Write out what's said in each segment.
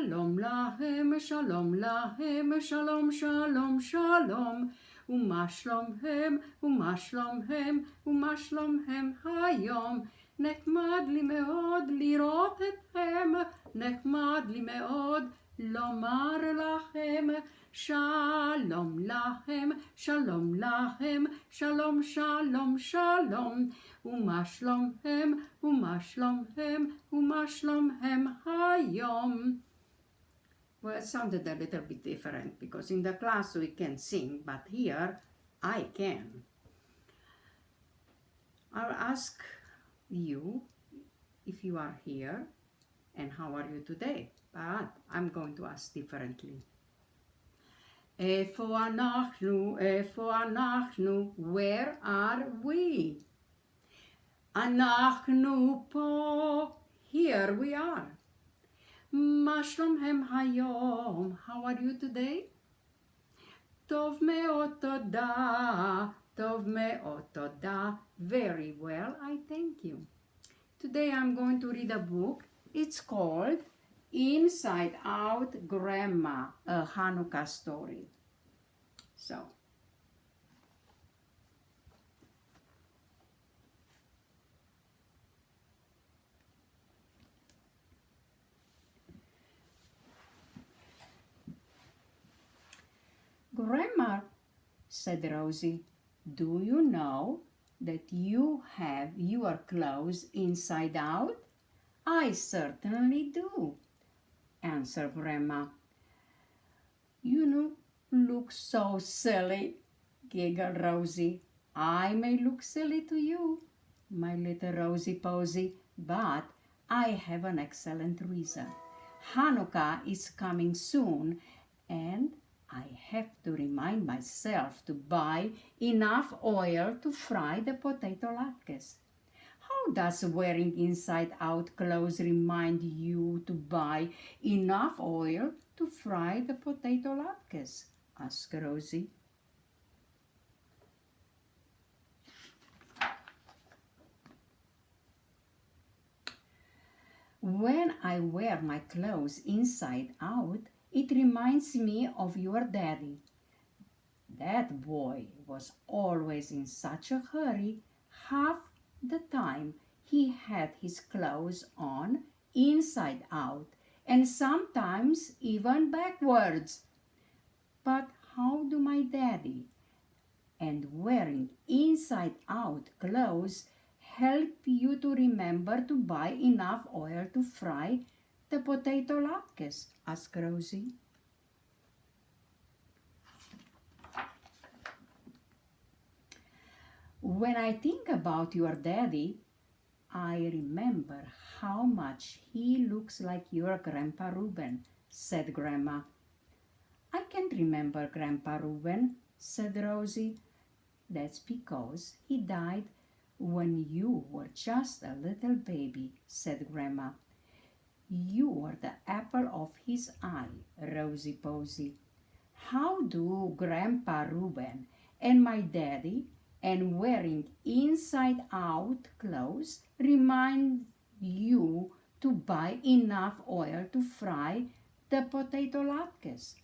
Shalom lahem, shalom lahem, shalom, shalom, shalom. ומה שלומהם, ומה שלומהם, ומה שלומהם היום. נחמד לי מאוד לראות אתכם, נחמד לי מאוד לומר לכם, שלום לכם, שלום לכם, שלום, שלום, שלום. ומה שלומהם, ומה שלומהם, ומה שלומהם היום. Well, it sounded a little bit different because in the class we can sing, but here I can. I'll ask you if you are here and how are you today, but I'm going to ask differently. איפה אנחנו, איפה אנחנו, where are we? אנחנו פה, here we are. מה שלומהם היום? How are you today? טוב מאוד, תודה. טוב מאוד, תודה. Very well, I thank you. Today I'm going to read a book. It's called Inside Out Grandma, a Hanukkah story. So, Grandma, said Rosie, do you know that you have your clothes inside out? I certainly do, answered Grandma. You look so silly, giggled Rosie. I may look silly to you, my little Rosie Posy, but I have an excellent reason. Hanukkah is coming soon, and I have to remind myself to buy enough oil to fry the potato latkes. How does wearing inside-out clothes remind you to buy enough oil to fry the potato latkes? Asked Rosie. When I wear my clothes inside out, it reminds me of your daddy. That boy was always in such a hurry. Half the time he had his clothes on inside out, and sometimes even backwards. But how do my daddy and wearing inside out clothes help you to remember to buy enough oil to fry the potato latkes? Asked Rosie. When I think about your daddy, I remember how much he looks like your Grandpa Reuben, said Grandma. I can't remember Grandpa Reuben, said Rosie. That's because he died when you were just a little baby, said Grandma. You were the apple of his eye, Rosie Posy. How do Grandpa Reuben and my daddy and wearing inside-out clothes remind you to buy enough oil to fry the potato latkes?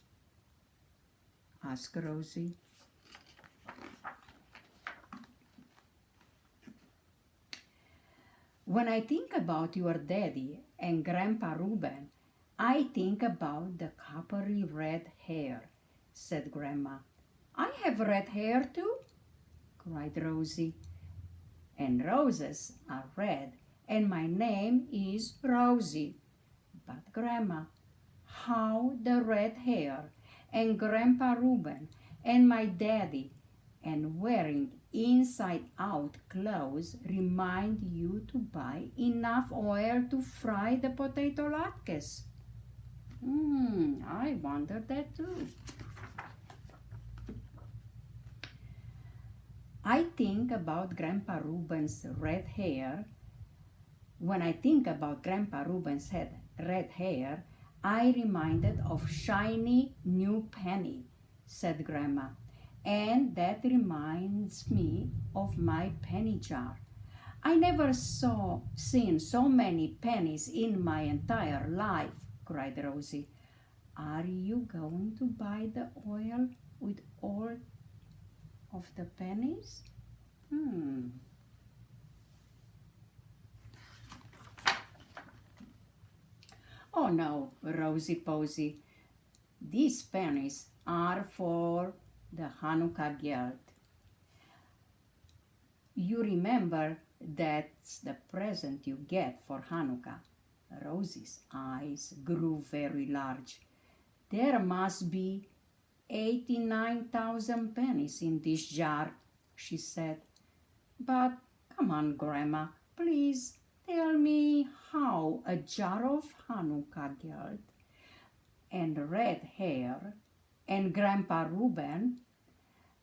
Asked Rosie. When I think about your daddy and Grandpa Reuben, I think about the coppery red hair, said Grandma. I have red hair too, cried Rosie. And roses are red, and my name is Rosie. But Grandma, how the red hair and Grandpa Reuben and my daddy and wearing inside-out clothes remind you to buy enough oil to fry the potato latkes? I wonder that too. I think about Grandpa Reuben's red hair. When I think about Grandpa Reuben's red hair, I reminded of shiny new penny, said Grandma. And that reminds me of my penny jar. I never seen so many pennies in my entire life. cried Rosie. Are you going to buy the oil with all of the pennies? Oh no, Rosie Posy. These pennies are for the Hanukkah geld. You remember that's the present you get for Hanukkah. Rosie's eyes grew very large. There must be 89,000 pennies in this jar, she said. But come on, Grandma, please tell me how a jar of Hanukkah geld and red hair and Grandpa Reuben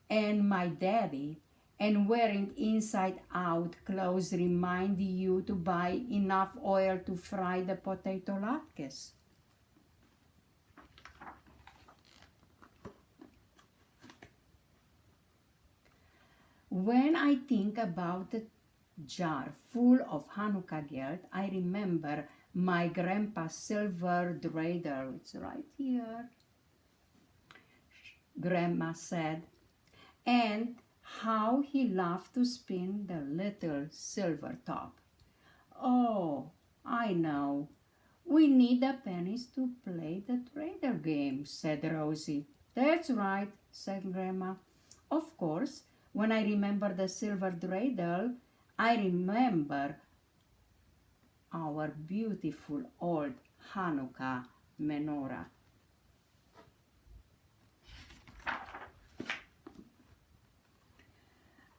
and my daddy and wearing inside-out clothes remind you to buy enough oil to fry the potato latkes. When I think about the jar full of Hanukkah geld, I remember my grandpa's silver dreidel. It's right here, Grandma said, and how he loved to spin the little silver top. Oh, I know. We need the pennies to play the dreidel game, said Rosie. That's right, said Grandma. Of course, when I remember the silver dreidel, I remember our beautiful old Hanukkah menorah.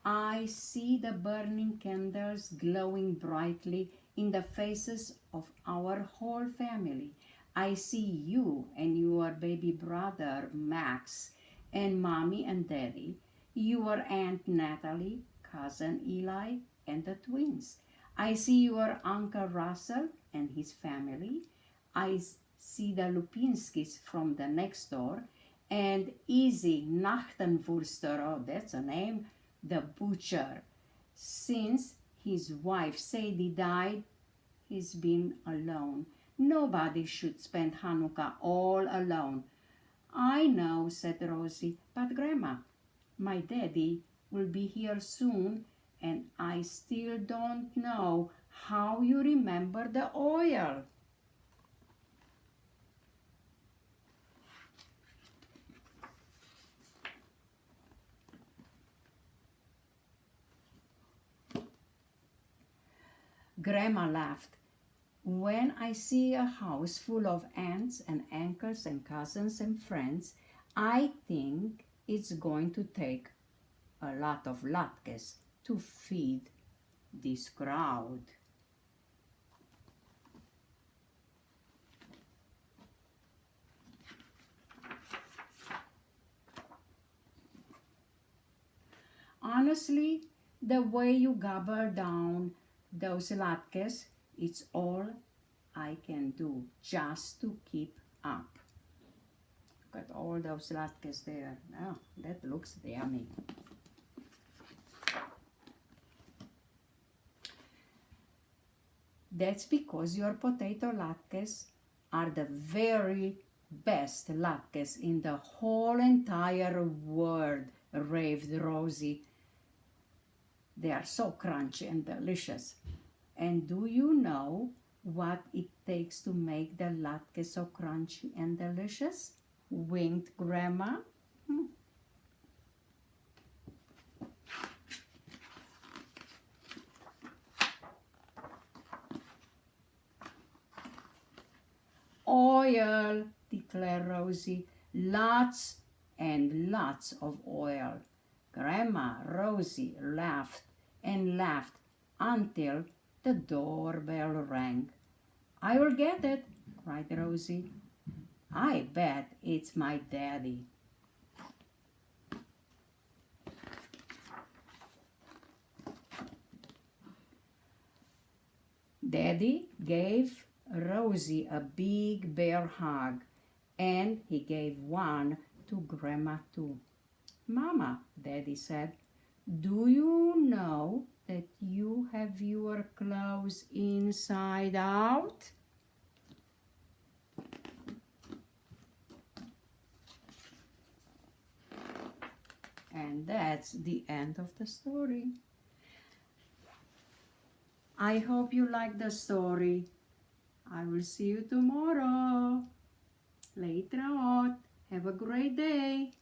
I see the burning candles glowing brightly in the faces of our whole family. I see you and your baby brother Max and Mommy and Daddy, your Aunt Natalie, Cousin Eli, and the twins. I see your Uncle Russell and his family. I see the Lupinskis from the next door, and Easy Nachtenwurster, oh, that's a name, the butcher. Since his wife Sadie died, he's been alone. Nobody should spend Hanukkah all alone. I know, said Rosie, but Grandma, my daddy will be here soon, and I still don't know how you remember the oil. Grandma laughed. When I see a house full of aunts and uncles and cousins and friends, I think it's going to take a lot of Latkes to feed this crowd. Honestly, the way you gobble down those Latkes, it's all I can do just to keep up. Look at all those Latkes there. Oh, that looks yummy. That's because your potato latkes are the very best latkes in the whole entire world, raved Rosie. They are so crunchy and delicious. And do you know what it takes to make the latkes so crunchy and delicious? Winked Grandma. Oil, declared Rosie. Lots and lots of oil. Grandma Rosie laughed and laughed until the doorbell rang. I will get it, cried Rosie. I bet it's my daddy. Daddy gave Rosie a big bear hug, and he gave one to Grandma too. Mama, Daddy said, do you know that you have your clothes inside out? And that's the end of the story. I hope you like the story. I will see you tomorrow. Later on. Have a great day.